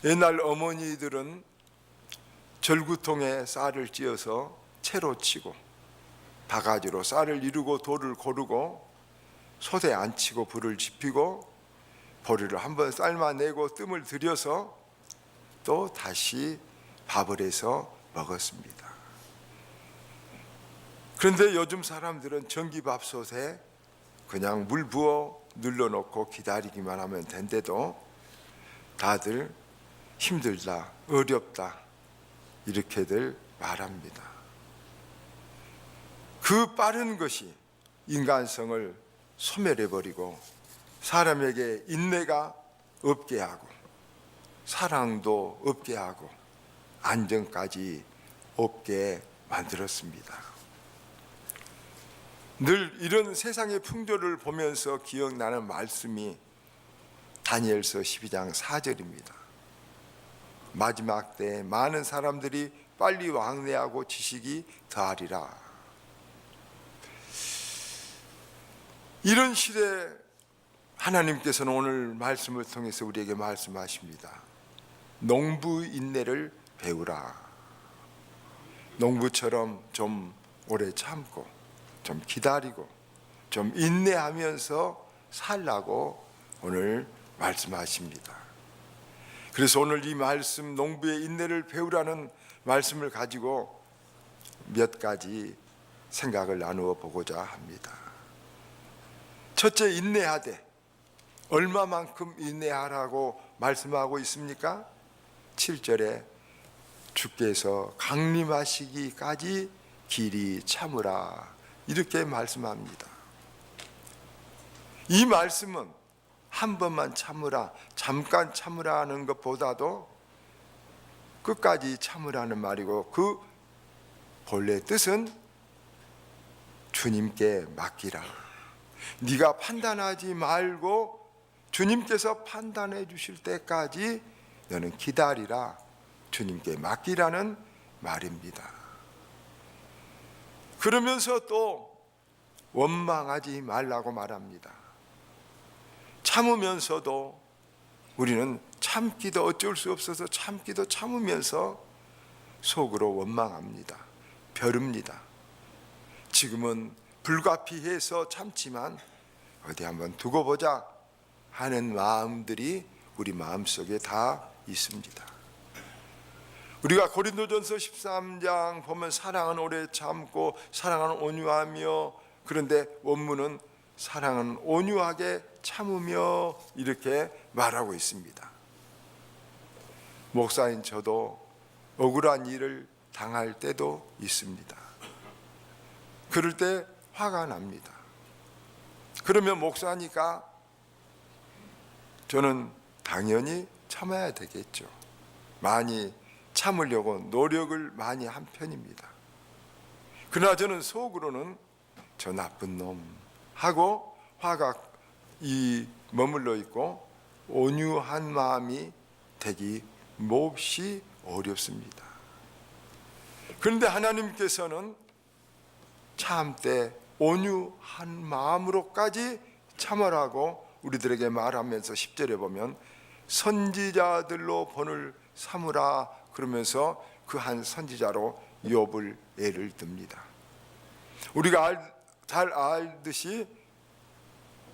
옛날 어머니들은 절구통에 쌀을 찧어서 채로 치고 바가지로 쌀을 이루고 돌을 고르고 솥에 앉히고 불을 지피고 보리를 한번 삶아내고 뜸을 들여서 또 다시 밥을 해서 먹었습니다. 그런데 요즘 사람들은 전기밥솥에 그냥 물 부어 눌러놓고 기다리기만 하면 된대도 다들 힘들다, 어렵다 이렇게들 말합니다. 그 빠른 것이 인간성을 소멸해버리고 사람에게 인내가 없게 하고 사랑도 없게 하고 안정까지 없게 만들었습니다. 늘 이런 세상의 풍조를 보면서 기억나는 말씀이 다니엘서 12장 4절입니다. 마지막 때에 많은 사람들이 빨리 왕래하고 지식이 더하리라. 이런 시대에 하나님께서는 오늘 말씀을 통해서 우리에게 말씀하십니다. 농부 인내를 배우라. 농부처럼 좀 오래 참고 좀 기다리고 좀 인내하면서 살라고 오늘 말씀하십니다. 그래서 오늘 이 말씀 농부의 인내를 배우라는 말씀을 가지고 몇 가지 생각을 나누어 보고자 합니다. 첫째, 인내하되 얼마만큼 인내하라고 말씀하고 있습니까? 7절에 주께서 강림하시기까지 길이 참으라 이렇게 말씀합니다. 이 말씀은 한 번만 참으라, 잠깐 참으라 하는 것보다도 끝까지 참으라는 말이고 그 본래 뜻은 주님께 맡기라. 네가 판단하지 말고 주님께서 판단해 주실 때까지 너는 기다리라. 주님께 맡기라는 말입니다. 그러면서 또 원망하지 말라고 말합니다. 참으면서도 우리는 참기도 어쩔 수 없어서 참기도 참으면서 속으로 원망합니다. 벼릅니다. 지금은 불가피해서 참지만 어디 한번 두고 보자 하는 마음들이 우리 마음속에 다 있습니다. 우리가 고린도전서 13장 보면 사랑은 오래 참고 사랑은 온유하며, 그런데 원문은 사랑은 온유하게 참으며 이렇게 말하고 있습니다. 목사인 저도 억울한 일을 당할 때도 있습니다. 그럴 때 화가 납니다. 그러면 목사니까 저는 당연히 참아야 되겠죠. 많이 참으려고 노력을 많이 한 편입니다. 그러나 저는 속으로는 저 나쁜 놈 하고 화가 머물러 있고 온유한 마음이 되기 몹시 어렵습니다. 그런데 하나님께서는 참되 온유한 마음으로까지 참으라고 우리들에게 말하면서 10절에 보면 선지자들로 본을 삼으라 그러면서 그 한 선지자로 욥을 예를 듭니다. 우리가 잘 알듯이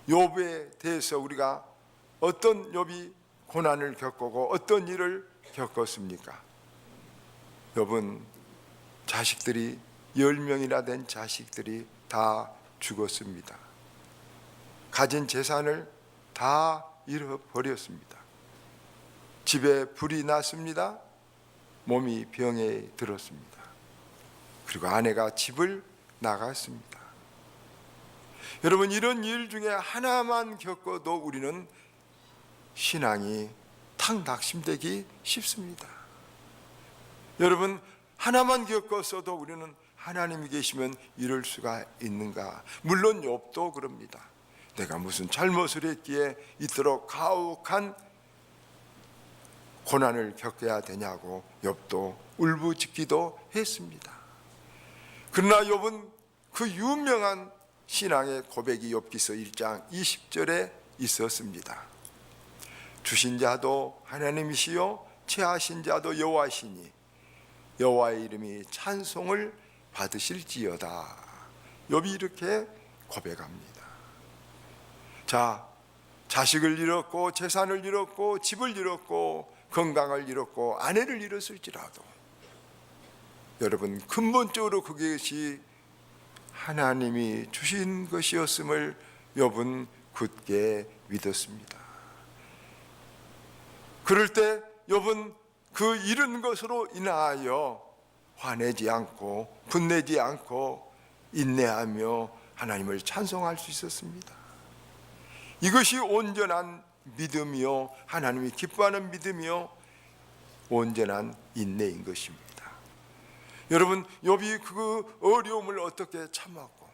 욥에 대해서 우리가 어떤 욥이 고난을 겪고 어떤 일을 겪었습니까? 욥은 자식들이 10명이나 된 자식들이 다 죽었습니다. 가진 재산을 다 잃어버렸습니다. 집에 불이 났습니다. 몸이 병에 들었습니다. 그리고 아내가 집을 나갔습니다. 여러분, 이런 일 중에 하나만 겪어도 우리는 신앙이 탁 낙심되기 쉽습니다. 여러분, 하나만 겪었어도 우리는 하나님이 계시면 이럴 수가 있는가? 물론 욥도 그럽니다. 내가 무슨 잘못을 했기에 이토록 가혹한 고난을 겪어야 되냐고 욥도 울부짖기도 했습니다. 그러나 욥은 그 유명한 신앙의 고백이 욥기서 1장 20절에 있었습니다. 주신 자도 하나님이시요 체하신 자도 여호와시니 여호와의 이름이 찬송을 받으실지어다. 욥이 이렇게 고백합니다. 자, 자식을 잃었고 재산을 잃었고 집을 잃었고 건강을 잃었고 아내를 잃었을지라도 여러분, 근본적으로 그것이 하나님이 주신 것이었음을 욥은 굳게 믿었습니다. 그럴 때 욥은 그 잃은 것으로 인하여 화내지 않고 분내지 않고 인내하며 하나님을 찬송할 수 있었습니다. 이것이 온전한 믿음이요, 하나님이 기뻐하는 믿음이요, 온전한 인내인 것입니다. 여러분, 욥이 그 어려움을 어떻게 참았고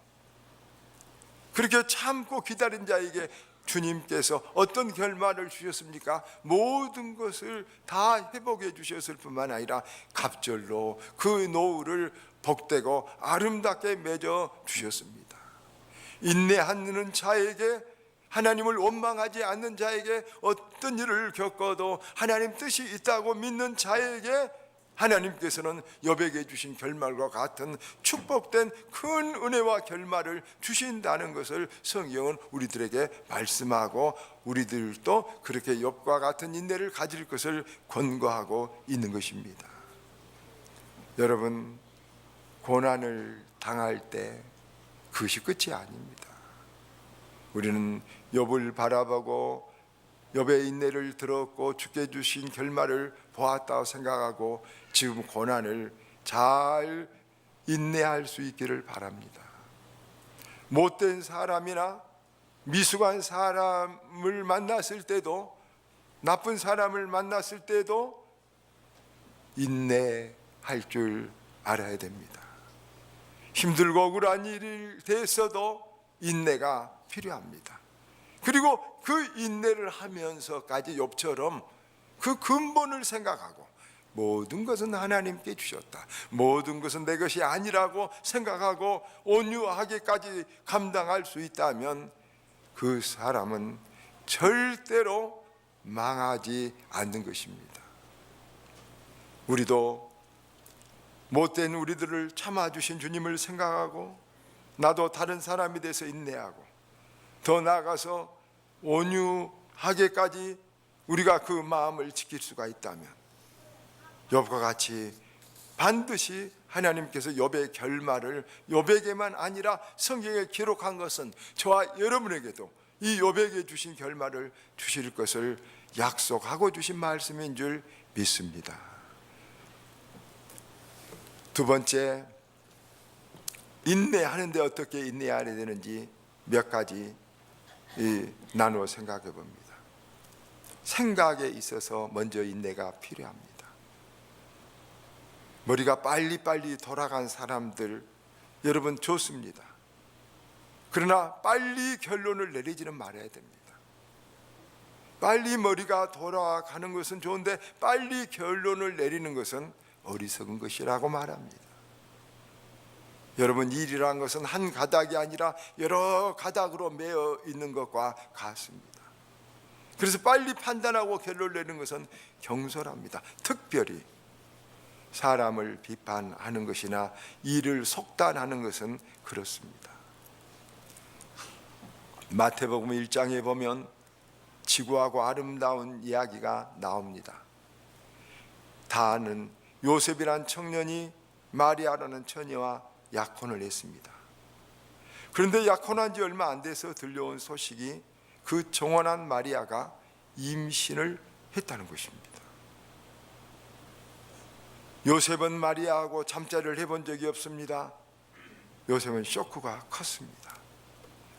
그렇게 참고 기다린 자에게 주님께서 어떤 결말을 주셨습니까? 모든 것을 다 회복해 주셨을 뿐만 아니라 갑절로 그 노후를 복되고 아름답게 맺어 주셨습니다. 인내하는 자에게, 하나님을 원망하지 않는 자에게, 어떤 일을 겪어도 하나님 뜻이 있다고 믿는 자에게 하나님께서는 욥에게 주신 결말과 같은 축복된 큰 은혜와 결말을 주신다는 것을 성경은 우리들에게 말씀하고 우리들도 그렇게 욥과 같은 인내를 가질 것을 권고하고 있는 것입니다. 여러분, 고난을 당할 때 그것이 끝이 아닙니다. 우리는 욥을 바라보고 욥의 인내를 들었고 주께 주신 결말을 보았다고 생각하고 지금 고난을 잘 인내할 수 있기를 바랍니다. 못된 사람이나 미숙한 사람을 만났을 때도, 나쁜 사람을 만났을 때도 인내할 줄 알아야 됩니다. 힘들고 억울한 일이 됐어도 인내가 필요합니다. 그리고 그 인내를 하면서까지 욥처럼 그 근본을 생각하고 모든 것은 하나님께 주셨다, 모든 것은 내 것이 아니라고 생각하고 온유하게까지 감당할 수 있다면 그 사람은 절대로 망하지 않는 것입니다. 우리도 못된 우리들을 참아주신 주님을 생각하고 나도 다른 사람이 돼서 인내하고 더 나아가서 온유하게까지 우리가 그 마음을 지킬 수가 있다면 욥과 같이 반드시 하나님께서 욥의 결말을 욥에게만 아니라 성경에 기록한 것은 저와 여러분에게도 이 욥에게 주신 결말을 주실 것을 약속하고 주신 말씀인 줄 믿습니다. 두 번째, 인내하는데 어떻게 인내해야 되는지 몇 가지 나누어 생각해 봅니다. 생각에 있어서 먼저 인내가 필요합니다. 머리가 빨리빨리 돌아간 사람들, 여러분 좋습니다. 그러나 빨리 결론을 내리지는 말아야 됩니다. 빨리 머리가 돌아가는 것은 좋은데 빨리 결론을 내리는 것은 어리석은 것이라고 말합니다. 여러분, 일이란 것은 한 가닥이 아니라 여러 가닥으로 매어 있는 것과 같습니다. 그래서 빨리 판단하고 결론을 내는 것은 경솔합니다. 특별히 사람을 비판하는 것이나 일을 속단하는 것은 그렇습니다. 마태복음 1장에 보면 지구하고 아름다운 이야기가 나옵니다. 다 아는 요셉이란 청년이 마리아라는 처녀와 약혼을 했습니다. 그런데 약혼한 지 얼마 안 돼서 들려온 소식이 그 정원한 마리아가 임신을 했다는 것입니다. 요셉은 마리아하고 잠자리를 해본 적이 없습니다. 요셉은 쇼크가 컸습니다.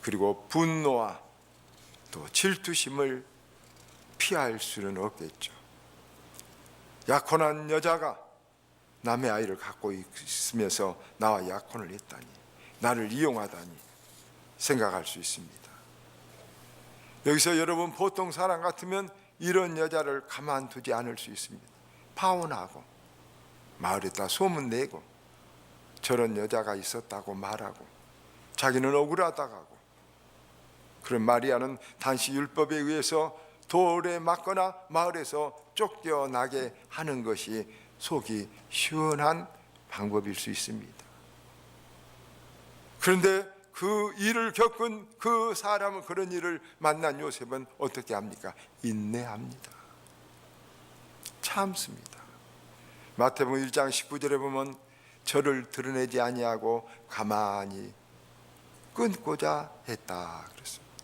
그리고 분노와 또 질투심을 피할 수는 없겠죠. 약혼한 여자가 남의 아이를 갖고 있으면서 나와 약혼을 했다니, 나를 이용하다니 생각할 수 있습니다. 여기서 여러분, 보통 사람 같으면 이런 여자를 가만두지 않을 수 있습니다. 파혼하고 마을에다 소문내고 저런 여자가 있었다고 말하고 자기는 억울하다고 하고. 그런 마리아는 단시 율법에 의해서 돌에 맞거나 마을에서 쫓겨나게 하는 것이 속이 시원한 방법일 수 있습니다. 그런데 그 일을 겪은 그 사람은, 그런 일을 만난 요셉은 어떻게 합니까? 인내합니다. 참습니다. 마태복음 1장 19절에 보면 저를 드러내지 아니하고 가만히 끊고자 했다 그랬습니다.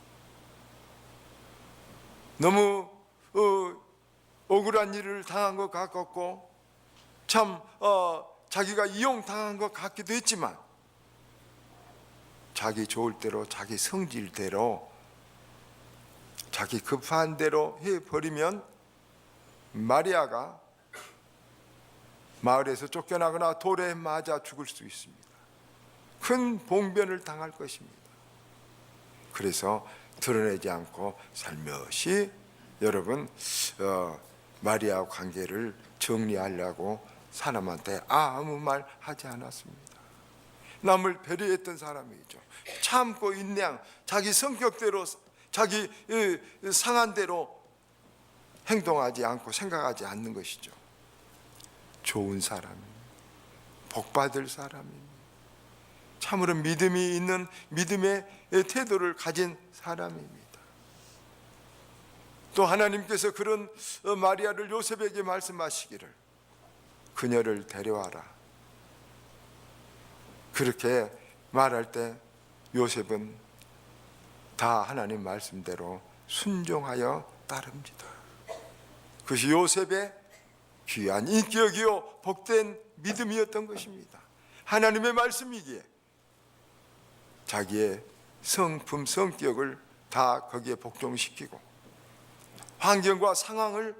너무 억울한 일을 당한 것 같았고 참 자기가 이용당한 것 같기도 했지만 자기 좋을 대로, 자기 성질대로, 자기 급한 대로 해버리면 마리아가 마을에서 쫓겨나거나 돌에 맞아 죽을 수 있습니다. 큰 봉변을 당할 것입니다. 그래서 드러내지 않고 살며시 여러분 마리아 관계를 정리하려고 사람한테 아무 말 하지 않았습니다. 남을 배려했던 사람이죠. 참고 인내한, 자기 성격대로, 자기 상한 대로 행동하지 않고 생각하지 않는 것이죠. 좋은 사람입니다. 복받을 사람입니다. 참으로 믿음이 있는 믿음의 태도를 가진 사람입니다. 또 하나님께서 그런 마리아를 요셉에게 말씀하시기를 그녀를 데려와라. 그렇게 말할 때 요셉은 다 하나님 말씀대로 순종하여 따릅니다. 그것이 요셉의 귀한 인격이요 복된 믿음이었던 것입니다. 하나님의 말씀이기에 자기의 성품, 성격을 다 거기에 복종시키고 환경과 상황을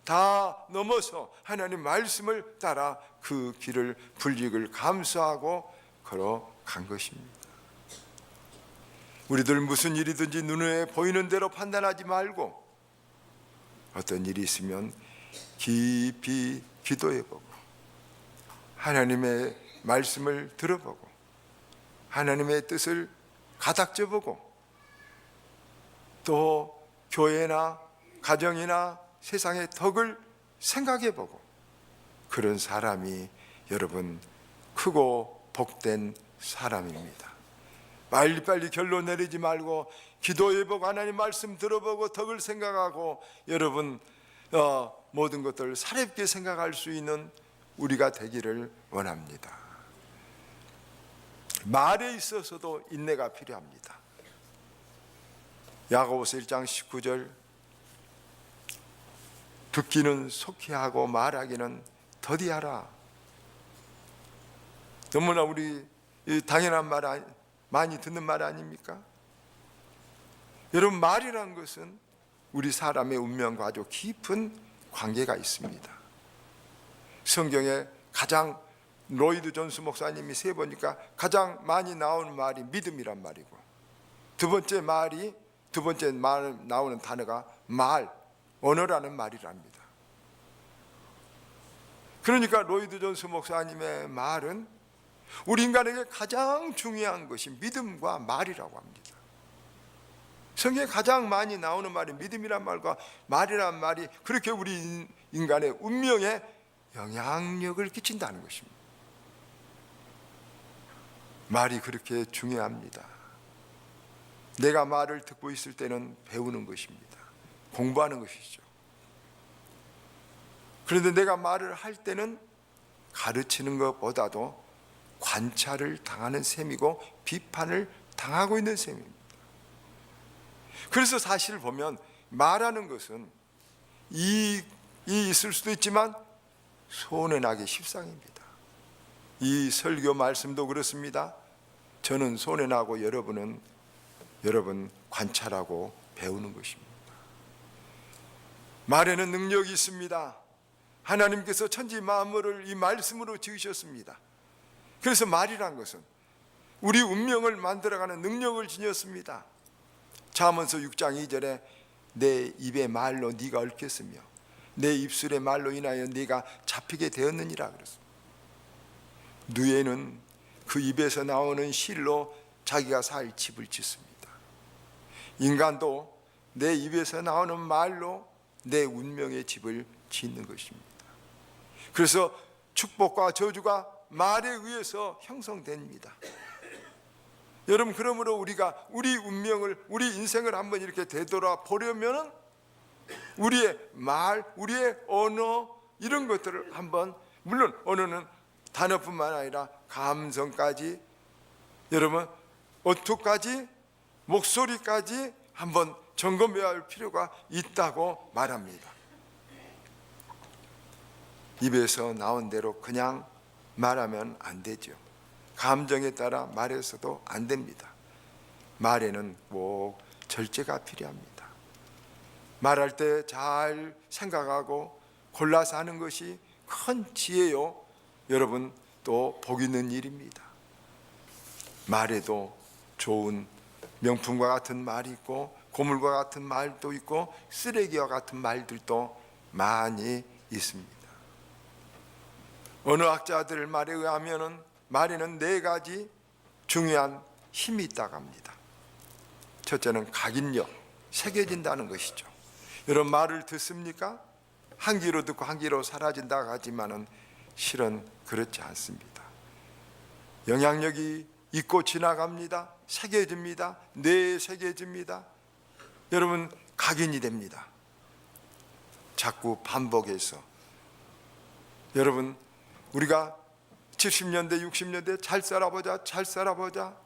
다 넘어서 하나님 말씀을 따라 그 길을, 불이익을 감수하고 걸어간 것입니다. 우리들 무슨 일이든지 눈에 보이는 대로 판단하지 말고 어떤 일이 있으면 깊이 기도해보고 하나님의 말씀을 들어보고 하나님의 뜻을 가닥져보고 또 교회나 가정이나 세상의 덕을 생각해보고 그런 사람이 여러분 크고 복된 사람입니다. 빨리빨리 결론 내리지 말고 기도해보고 하나님 말씀 들어보고 덕을 생각하고 여러분 모든 것들을 사렵게 생각할 수 있는 우리가 되기를 원합니다. 말에 있어서도 인내가 필요합니다. 야고보서 1장 19절 듣기는 속히 하고 말하기는 더디하라. 너무나 우리 당연한 말, 많이 듣는 말 아닙니까? 여러분 말이라는 것은 우리 사람의 운명과 아주 깊은 관계가 있습니다. 성경에 가장 로이드 존스 목사님이 세보니까 가장 많이 나오는 말이 믿음이란 말이고 두 번째 말 나오는 단어가 말, 언어라는 말이랍니다. 그러니까 로이드 존스 목사님의 말은 우리 인간에게 가장 중요한 것이 믿음과 말이라고 합니다. 성경에 가장 많이 나오는 말이 믿음이란 말과 말이란 말이 그렇게 우리 인간의 운명에 영향력을 끼친다는 것입니다. 말이 그렇게 중요합니다. 내가 말을 듣고 있을 때는 배우는 것입니다. 공부하는 것이죠. 그런데 내가 말을 할 때는 가르치는 것보다도 관찰을 당하는 셈이고 비판을 당하고 있는 셈입니다. 그래서 사실 보면 말하는 것은 이익이 있을 수도 있지만 손해나기 십상입니다. 이 설교 말씀도 그렇습니다. 저는 손해나고 여러분 관찰하고 배우는 것입니다. 말에는 능력이 있습니다. 하나님께서 천지 만물을 이 말씀으로 지으셨습니다. 그래서 말이란 것은 우리 운명을 만들어가는 능력을 지녔습니다. 잠언서 6장 2절에 내 입의 말로 네가 얽혔으며 내 입술의 말로 인하여 네가 잡히게 되었느니라 그랬습니다. 누에는 그 입에서 나오는 실로 자기가 살 집을 짓습니다. 인간도 내 입에서 나오는 말로 내 운명의 집을 짓는 것입니다. 그래서 축복과 저주가 말에 의해서 형성됩니다. 여러분, 그러므로 우리가 우리 운명을, 우리 인생을 한번 이렇게 되돌아보려면 우리의 말, 우리의 언어, 이런 것들을 한번, 물론 언어는 단어뿐만 아니라 감성까지, 여러분 어투까지, 목소리까지 한번 점검해야 할 필요가 있다고 말합니다. 입에서 나온 대로 그냥 말하면 안 되죠. 감정에 따라 말해서도 안 됩니다. 말에는 꼭 절제가 필요합니다. 말할 때 잘 생각하고 골라서 하는 것이 큰 지혜요, 여러분, 또 복 있는 일입니다. 말에도 좋은 명품과 같은 말이 있고 고물과 같은 말도 있고 쓰레기와 같은 말들도 많이 있습니다. 언어학자들 말에 의하면 말에는 4가지 중요한 힘이 있다고 합니다. 첫째는 각인력, 새겨진다는 것이죠. 여러분, 말을 듣습니까? 한 귀로 듣고 한 귀로 사라진다고 하지만은 실은 그렇지 않습니다. 영향력이 있고 지나갑니다. 새겨집니다. 뇌에 새겨집니다. 여러분, 각인이 됩니다. 자꾸 반복해서. 여러분, 우리가 70년대 60년대 잘 살아보자, 잘 살아보자,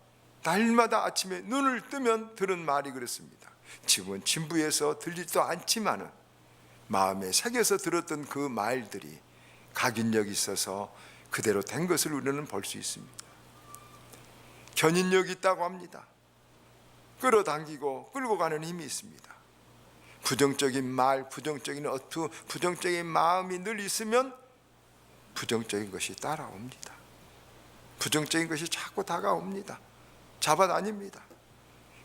날마다 아침에 눈을 뜨면 들은 말이 그렇습니다. 지금은 진부에서 들리지도 않지만은 마음에 새겨서 들었던 그 말들이 각인력이 있어서 그대로 된 것을 우리는 볼 수 있습니다. 견인력이 있다고 합니다. 끌어당기고 끌고 가는 힘이 있습니다. 부정적인 말, 부정적인 어투, 부정적인 마음이 늘 있으면 부정적인 것이 따라옵니다. 부정적인 것이 자꾸 다가옵니다. 잡아다닙니다.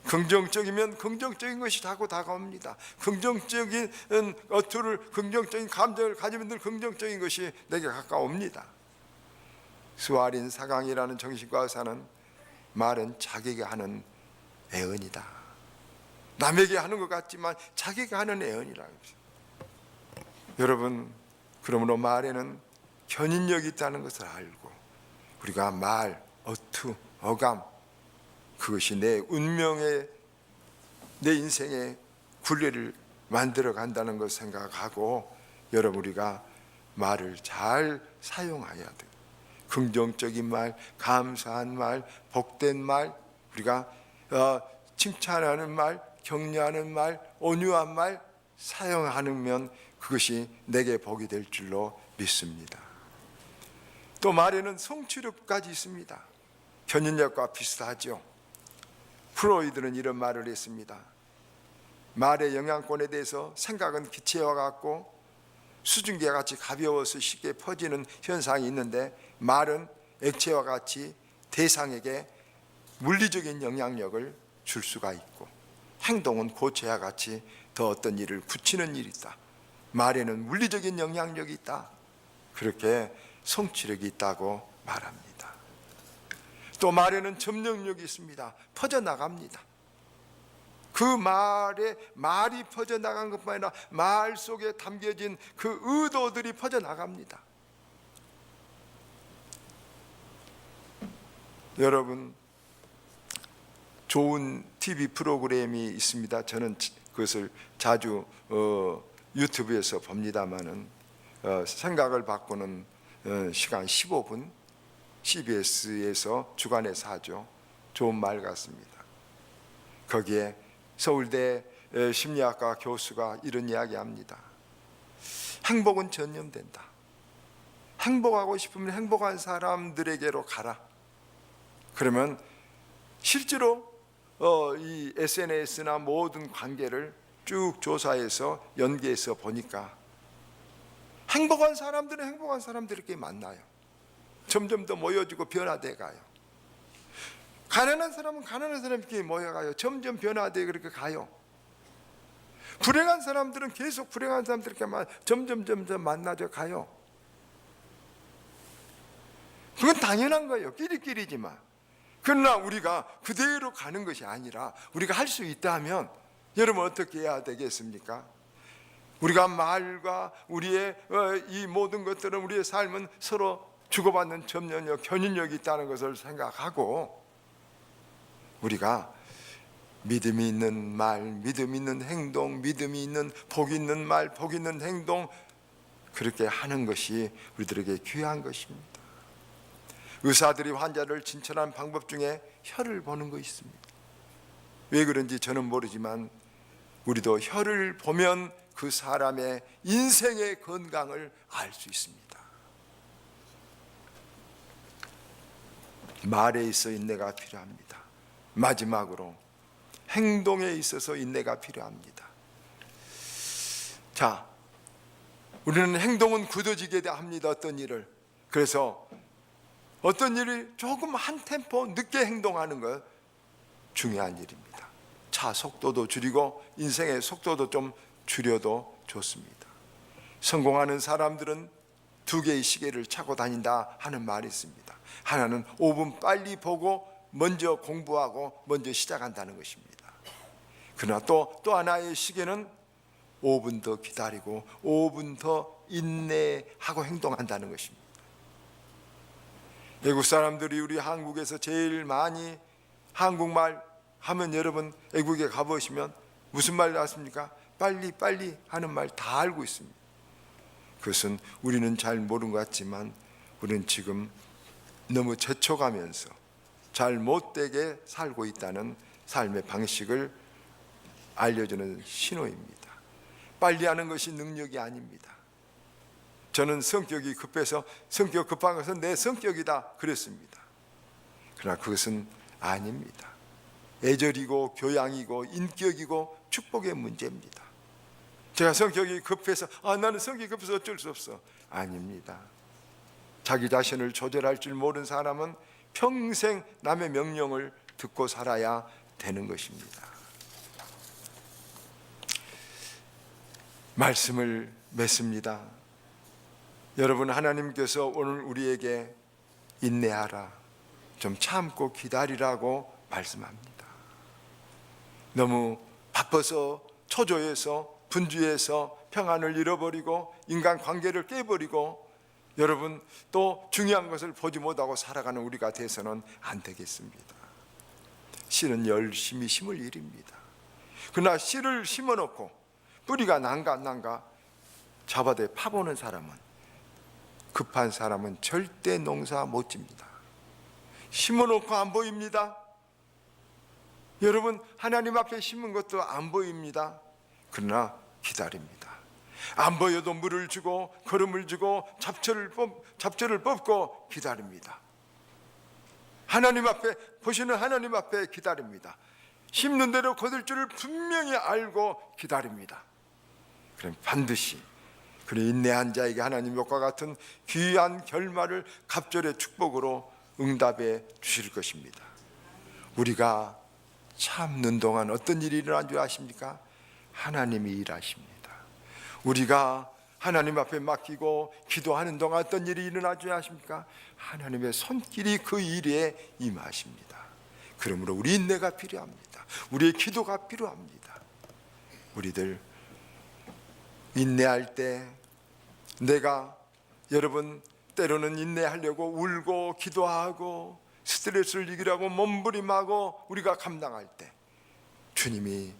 긍정적이면 긍정적인 것이 자꾸 다가옵니다. 긍정적인 어투를, 긍정적인 감정을 가지면 늘 긍정적인 것이 내게 가까웁니다. 스와린 사강이라는 정신과 의사는 말은 자기가 하는 애언이다. 남에게 하는 것 같지만 자기가 하는 애언이라고 합니다. 여러분, 그러므로 말에는 견인력이 있다는 것을 알고 우리가 말, 어투, 어감, 그것이 내 운명의, 내 인생의 굴레를 만들어 간다는 것을 생각하고 여러분, 우리가 말을 잘 사용해야 돼요. 긍정적인 말, 감사한 말, 복된 말, 우리가 칭찬하는 말, 격려하는 말, 온유한 말 사용하면 그것이 내게 복이 될 줄로 믿습니다. 또 말에는 성취력까지 있습니다. 견인력과 비슷하죠. 프로이드는 이런 말을 했습니다. 말의 영향권에 대해서 생각은 기체와 같고 수증기와 같이 가벼워서 쉽게 퍼지는 현상이 있는데 말은 액체와 같이 대상에게 물리적인 영향력을 줄 수가 있고 행동은 고체와 같이 더 어떤 일을 굳히는 일이 있다. 말에는 물리적인 영향력이 있다. 그렇게 성취력이 있다고 말합니다. 또 말에는 점령력이 있습니다. 퍼져나갑니다. 그 말이 퍼져나간 것뿐 아니라 말 속에 담겨진 그 의도들이 퍼져나갑니다. 여러분, 좋은 TV 프로그램이 있습니다. 저는 그것을 자주 유튜브에서 봅니다마는 생각을 바꾸는 시간 15분, CBS에서 주간에서 하죠. 좋은 말 같습니다. 거기에 서울대 심리학과 교수가 이런 이야기합니다. 행복은 전염된다. 행복하고 싶으면 행복한 사람들에게로 가라. 그러면 실제로 이 SNS나 모든 관계를 쭉 조사해서 연계해서 보니까 행복한 사람들은 행복한 사람들에게 만나요. 점점 더 모여지고 변화돼 가요. 가난한 사람은 가난한 사람끼리 모여가요. 점점 변화돼 그렇게 가요. 불행한 사람들은 계속 불행한 사람들끼리만 점점 만나져 가요. 그건 당연한 거예요. 끼리끼리지만. 그러나 우리가 그대로 가는 것이 아니라 우리가 할 수 있다면 여러분 어떻게 해야 되겠습니까? 우리가 말과 우리의 이 모든 것들은 우리의 삶은 서로 주고받는 접연력, 견인력이 있다는 것을 생각하고 우리가 믿음이 있는 말, 믿음이 있는 행동, 믿음이 있는 복 있는 말, 복 있는 행동 그렇게 하는 것이 우리들에게 귀한 것입니다. 의사들이 환자를 진찰하는 방법 중에 혀를 보는 거 있습니다. 왜 그런지 저는 모르지만 우리도 혀를 보면 그 사람의 인생의 건강을 알 수 있습니다. 말에 있어 인내가 필요합니다. 마지막으로 행동에 있어서 인내가 필요합니다. 자, 우리는 행동은 굳어지게 합니다. 어떤 일을. 그래서 어떤 일이 조금 한 템포 늦게 행동하는 것 중요한 일입니다. 차 속도도 줄이고 인생의 속도도 좀 줄여도 좋습니다. 성공하는 사람들은 2개의 시계를 차고 다닌다 하는 말이 있습니다. 하나는 5분 빨리 보고 먼저 공부하고 먼저 시작한다는 것입니다. 그러나 또 하나의 시계는 5분 더 기다리고 5분 더 인내하고 행동한다는 것입니다. 외국 사람들이 우리 한국에서 제일 많이 한국말 하면 여러분 외국에 가보시면 무슨 말 나왔습니까? 빨리 빨리 하는 말 다 알고 있습니다. 그것은 우리는 잘 모르는 것 같지만 우리는 지금 너무 재촉하면서 잘 못되게 살고 있다는 삶의 방식을 알려주는 신호입니다. 빨리 하는 것이 능력이 아닙니다. 저는 성격이 급해서 성격 급한 것은 내 성격이다 그랬습니다. 그러나 그것은 아닙니다. 애절이고 교양이고 인격이고 축복의 문제입니다. 제가 성격이 급해서 나는 성격이 급해서 어쩔 수 없어. 아닙니다. 자기 자신을 조절할 줄 모르는 사람은 평생 남의 명령을 듣고 살아야 되는 것입니다. 말씀을 맺습니다. 여러분, 하나님께서 오늘 우리에게 인내하라, 좀 참고 기다리라고 말씀합니다. 너무 바빠서 초조해서 분주해서 평안을 잃어버리고 인간관계를 깨버리고 여러분 또 중요한 것을 보지 못하고 살아가는 우리가 돼서는 안 되겠습니다. 씨는 열심히 심을 일입니다. 그러나 씨를 심어놓고 뿌리가 난가 잡아대 파보는 사람은, 급한 사람은 절대 농사 못 집니다. 심어놓고 안 보입니다. 여러분, 하나님 앞에 심은 것도 안 보입니다. 그러나 기다립니다. 안 보여도 물을 주고 거름을 주고 잡초를 뽑고 기다립니다. 하나님 앞에, 보시는 하나님 앞에 기다립니다. 심는 대로 거둘 줄을 분명히 알고 기다립니다. 그럼 반드시 그런 인내한 자에게 하나님 욕과 같은 귀한 결말을 갑절의 축복으로 응답해 주실 것입니다. 우리가 참는 동안 어떤 일이 일어난 줄 아십니까? 하나님이 일하십니다. 우리가 하나님 앞에 맡기고 기도하는 동안 어떤 일이 일어날 줄 아십니까? 하나님의 손길이 그 일에 임하십니다. 그러므로 우리 인내가 필요합니다. 우리의 기도가 필요합니다. 우리들 인내할 때 내가, 여러분, 때로는 인내하려고 울고 기도하고 스트레스를 이기려고 몸부림하고 우리가 감당할 때 주님이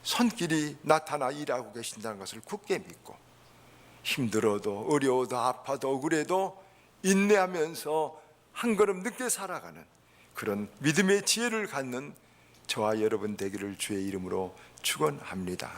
손길이 나타나 일하고 계신다는 것을 굳게 믿고, 힘들어도 어려워도 아파도 억울해도 인내하면서 한 걸음 늦게 살아가는 그런 믿음의 지혜를 갖는 저와 여러분 되기를 주의 이름으로 축원합니다.